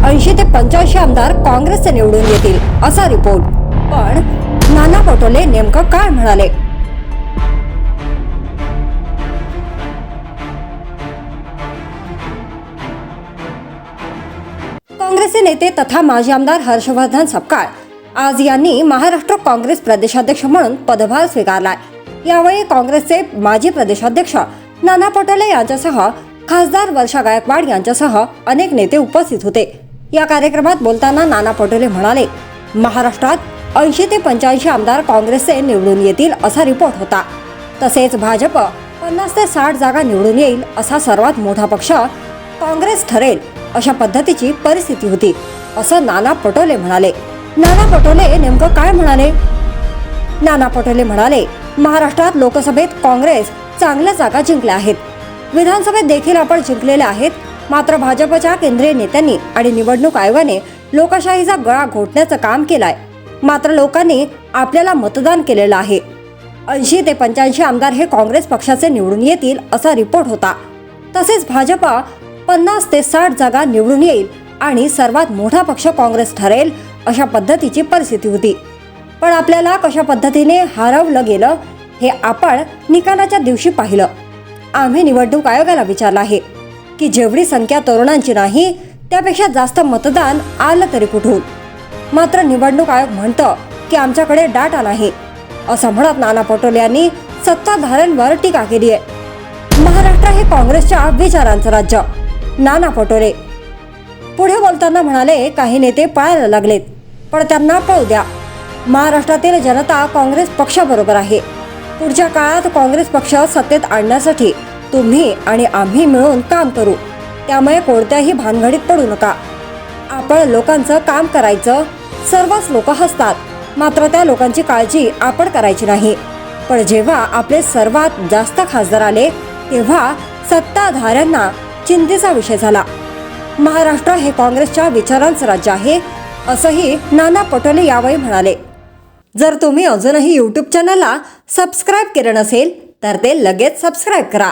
80 ते 85 आमदार काँग्रेसचे निवडून येतील असा रिपोर्ट। पण नाना पटोले नेमकं काय म्हणाले? काँग्रेसचे नेते तथा माजी आमदार हर्षवर्धन सपकाळ आज यांनी महाराष्ट्र काँग्रेस प्रदेशाध्यक्ष म्हणून पदभार स्वीकारलाय। यावेळी काँग्रेसचे माजी प्रदेशाध्यक्ष नाना पटोले यांच्यासह खासदार वर्षा गायकवाड यांच्यासह अनेक नेते उपस्थित होते। या कार्यक्रमात बोलताना नाना पटोले म्हणाले, महाराष्ट्रात 80 ते 85 आमदार काँग्रेसचे निवडून येतील असा रिपोर्ट होता। तसेच भाजप 50 ते 60 जागा निवडून येईल असा सर्वात मोठा पक्ष काँग्रेस ठरेल अशा पद्धतीची परिस्थिती होती असं नाना पटोले म्हणाले। नाना पटोले नेमकं काय म्हणाले? नाना पटोले म्हणाले, महाराष्ट्रात लोकसभेत काँग्रेस चांगल्या जागा जिंकल्या आहेत, विधानसभेत देखील आपण जिंकलेल्या आहेत। मात्र भाजपच्या केंद्रीय नेत्यांनी आणि निवडणूक आयोगाने लोकशाहीचा गळा घोटण्याचं काम केलंय। मात्र लोकांनी आपल्याला मतदान केलेलं आहे। 80 ते 85 आमदार हे काँग्रेस पक्षाचे निवडून येतील असा रिपोर्ट होता। तसेच भाजप 50 ते 60 जागा निवडून येईल आणि सर्वात मोठा पक्ष काँग्रेस ठरेल अशा पद्धतीची परिस्थिती होती। पण आपल्याला कशा पद्धतीने हरवलं गेलं हे आपण निकालाच्या दिवशी पाहिलं। आम्ही निवडणूक आयोगाला विचारलं आहे की जेवढी संख्या तरुणांची नाही त्यापेक्षा जास्त मतदान आलं तरी कुठून? मात्र निवडणूक आयोग म्हणतं की आमच्याकडे डाटा नाही असं म्हणत नाना पटोले यांनी सत्ताधाऱ्यांवर टीका केली आहे। महाराष्ट्र हे काँग्रेसच्या विचारांचं राज्य। नाना पटोले पुढे बोलताना म्हणाले, काही नेते पळायला लागलेत पण त्यांना पळू द्या। महाराष्ट्रातील जनता काँग्रेस पक्षाबरोबर आहे। पुढच्या काळात काँग्रेस पक्ष सत्तेत आणण्यासाठी तुम्ही आणि आम्ही मिळून काम करू। त्यामुळे कोणत्याही भानगडीत पडू नका। आपण लोकांचं काम करायचं। सर्वच लोक हसतात, मात्र त्या लोकांची काळजी आपण करायची नाही। पण जेव्हा आपले सर्वात जास्त खासदार आले तेव्हा सत्ताधाऱ्यांना चिंतेचा विषय झाला। महाराष्ट्र हे काँग्रेसच्या विचारांचं राज्य आहे असंही नाना पटोले यावेळी म्हणाले। जर तुम्ही अजूनही YouTube चॅनलला सबस्क्राईब केलं नसेल तर ते लगेच सबस्क्राईब करा।